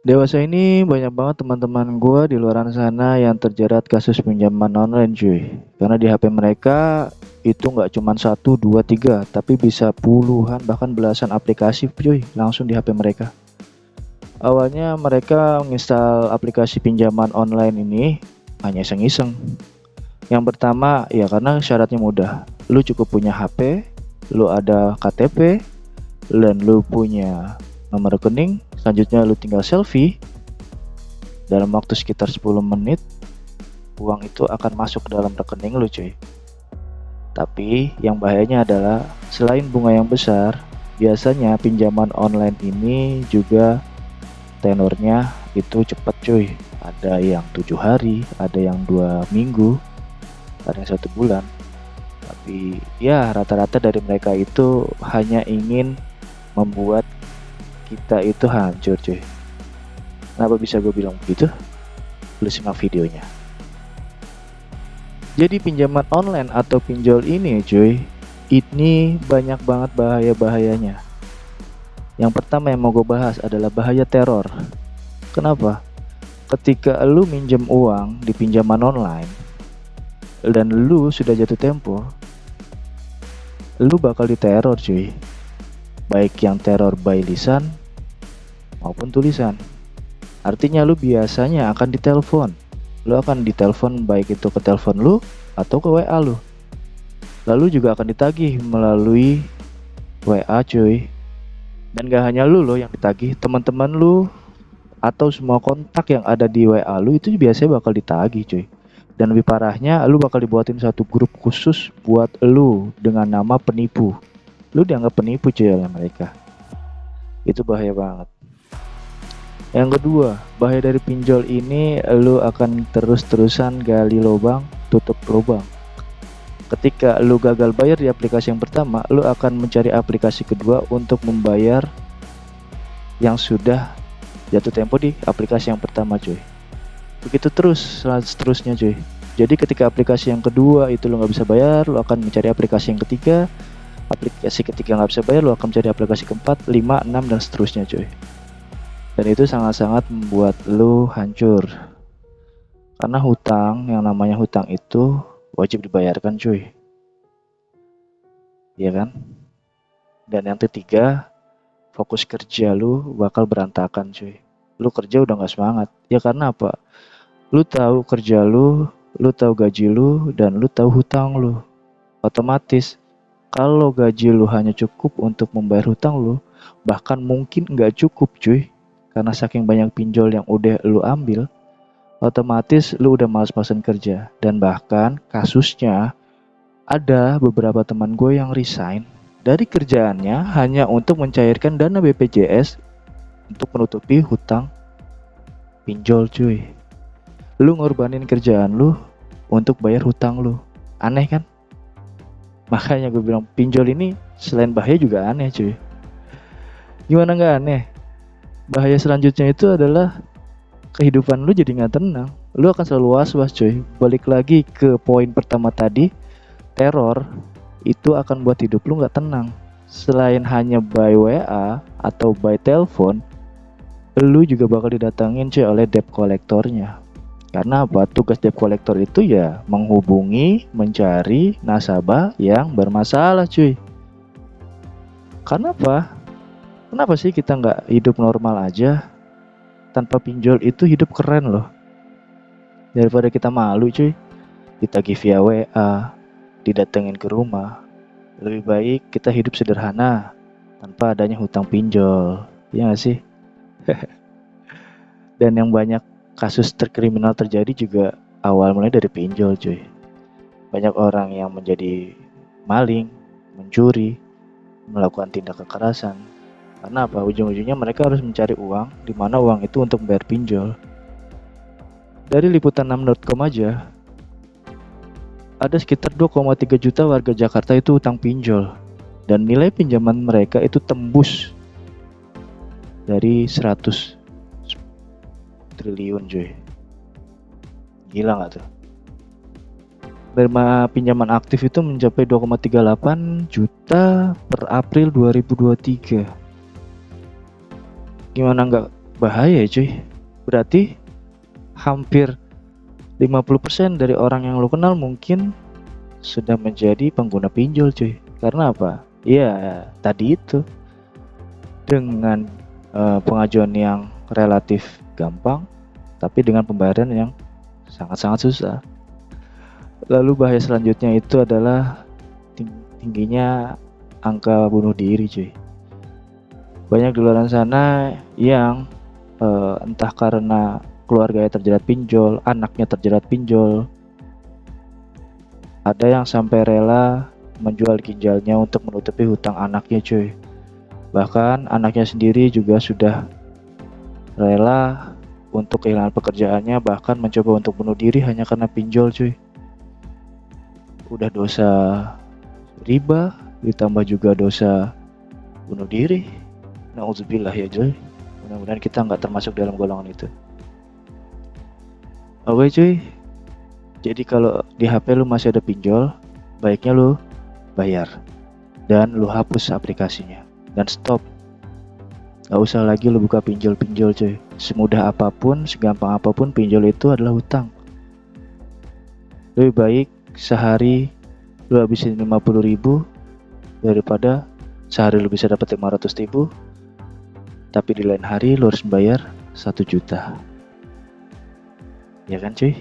Dewasa ini banyak banget teman-teman gua di luaran sana yang terjerat kasus pinjaman online cuy. Karena di HP mereka itu nggak cuma satu, dua, tiga, tapi bisa puluhan bahkan belasan aplikasi cuy langsung di HP mereka. Awalnya mereka menginstal aplikasi pinjaman online ini hanya iseng-iseng. Yang pertama ya karena syaratnya mudah. Lu cukup punya HP, lu ada KTP, dan lu punya nomor rekening. Selanjutnya lu tinggal selfie. Dalam waktu sekitar 10 menit, uang itu akan masuk ke dalam rekening lu cuy. Tapi yang bahayanya adalah selain bunga yang besar, biasanya pinjaman online ini juga tenornya itu cepat cuy. Ada yang 7 hari, ada yang 2 minggu, ada yang 1 bulan. Tapi ya rata-rata dari mereka itu hanya ingin membuat kita itu hancur cuy. Kenapa bisa gue bilang begitu? Lu simak videonya. Jadi pinjaman online atau pinjol ini cuy, ini banyak banget bahaya-bahayanya. Yang pertama yang mau gue bahas adalah bahaya teror. Kenapa? Ketika lu minjem uang di pinjaman online dan lu sudah jatuh tempo, lu bakal diteror cuy. Baik yang teror by lisan maupun tulisan. Artinya lu biasanya akan ditelepon. Lu akan ditelepon baik itu ke telepon lu atau ke WA lu. Lalu juga akan ditagih melalui WA cuy. Dan gak hanya lu loh yang ditagih, teman-teman lu atau semua kontak yang ada di WA lu itu biasanya bakal ditagih cuy. Dan lebih parahnya lu bakal dibuatin satu grup khusus buat lu dengan nama penipu. Lu dianggap penipu cuy oleh mereka. Itu bahaya banget. Yang kedua, bahaya dari pinjol ini lu akan terus-terusan gali lubang, tutup lubang. Ketika lu gagal bayar di aplikasi yang pertama, lu akan mencari aplikasi kedua untuk membayar yang sudah jatuh tempo di aplikasi yang pertama cuy. Begitu terus seterusnya cuy. Jadi ketika aplikasi yang kedua itu lu nggak bisa bayar, lu akan mencari aplikasi yang ketiga. Aplikasi ketiga nggak bisa bayar, lu akan mencari aplikasi keempat, 5, 6 dan seterusnya cuy. Dan itu sangat-sangat membuat lu hancur. Karena hutang, yang namanya hutang itu wajib dibayarkan cuy. Iya kan? Dan yang ketiga, fokus kerja lu bakal berantakan cuy. Lu kerja udah gak semangat. Ya karena apa? Lu tahu kerja lu tahu gaji lu, dan lu tahu hutang lu. Otomatis kalau gaji lu hanya cukup untuk membayar hutang lu, bahkan mungkin gak cukup cuy. Karena saking banyak pinjol yang udah lu ambil, otomatis lu udah malas-malasan kerja. Dan bahkan kasusnya ada beberapa teman gue yang resign dari kerjaannya hanya untuk mencairkan dana BPJS untuk menutupi hutang pinjol cuy. Lu ngorbanin kerjaan lu untuk bayar hutang lu. Aneh kan? Makanya gue bilang pinjol ini selain bahaya juga aneh cuy. Gimana gak aneh? Bahaya selanjutnya itu adalah kehidupan lu jadi gak tenang. Lu akan selalu was-was cuy. Balik lagi ke poin pertama tadi, teror itu akan buat hidup lu gak tenang. Selain hanya by WA atau by telepon, lu juga bakal didatangin cuy oleh debt collectornya. Karena apa? Tugas debt collector itu ya menghubungi, mencari nasabah yang bermasalah cuy. Karena apa? Kenapa sih kita nggak hidup normal aja? Tanpa pinjol itu hidup keren loh. Daripada kita malu cuy, ditagih via WA, didatengin ke rumah. Lebih baik kita hidup sederhana tanpa adanya hutang pinjol. Iya gak sih? Dan yang banyak kasus terkriminal terjadi juga awal mulai dari pinjol cuy. Banyak orang yang menjadi maling, mencuri, melakukan tindak kekerasan. Karena apa? Ujung-ujungnya mereka harus mencari uang, di mana uang itu untuk bayar pinjol. Dari liputan6.com aja, ada sekitar 2,3 juta warga Jakarta itu utang pinjol. Dan nilai pinjaman mereka itu tembus dari 100 triliun cuy. Gila gak tuh? Derma pinjaman aktif itu mencapai 2,38 juta per April 2023. Gimana bahaya cuy. Berarti hampir 50% dari orang yang lo kenal mungkin sudah menjadi pengguna pinjol cuy. Karena apa? Ya tadi itu, dengan pengajuan yang relatif gampang tapi dengan pembayaran yang sangat-sangat susah. Lalu bahaya selanjutnya itu adalah tingginya angka bunuh diri cuy. Banyak di luar sana yang entah karena keluarganya terjerat pinjol, anaknya terjerat pinjol, ada yang sampai rela menjual ginjalnya untuk menutupi hutang anaknya cuy. Bahkan anaknya sendiri juga sudah rela untuk kehilangan pekerjaannya, bahkan mencoba untuk bunuh diri hanya karena pinjol cuy. Udah dosa riba, ditambah juga dosa bunuh diri. Nauzubillah ya cuy. Mudah-mudahan kita nggak termasuk dalam golongan itu. Oke cuy. Jadi kalau di HP lu masih ada pinjol, baiknya lu bayar dan lu hapus aplikasinya dan stop. Gak usah lagi lu buka pinjol-pinjol cuy. Semudah apapun, segampang apapun, pinjol itu adalah hutang. Lebih baik sehari lu habisin 50.000 daripada sehari lu bisa dapat 500.000 tapi di lain hari lu harus membayar 1 juta. Ya kan cuy?